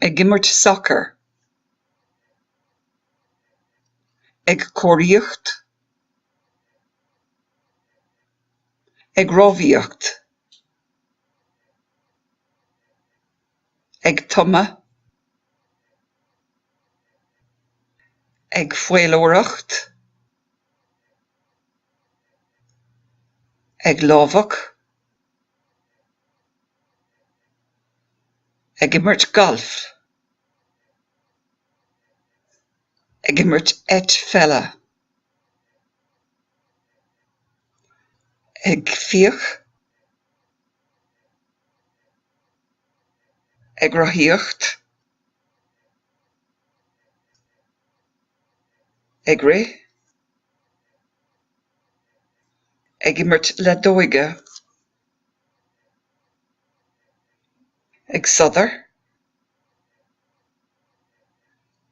Ag gimmert soccer. Ag cóiríocht. Ag rómhaíocht. Ag tuma. Ag foileoireacht. Ag lámhach. Ag immert golf. Ag immert fella. Ag fíoch. Ag rothaíocht. Ag rith. Ag immert leadóige. Ag sodair.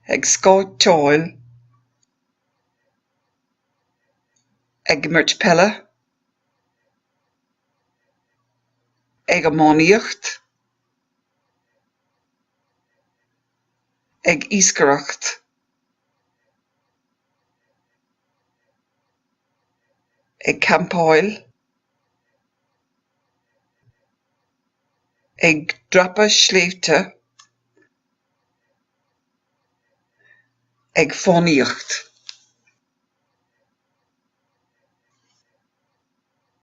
Ag scáiteáil. Ag immert pella. Ag amánaíocht. Ag iascaireacht. Ag campáil. Ag drapa sléibhte. Ag fánaíocht.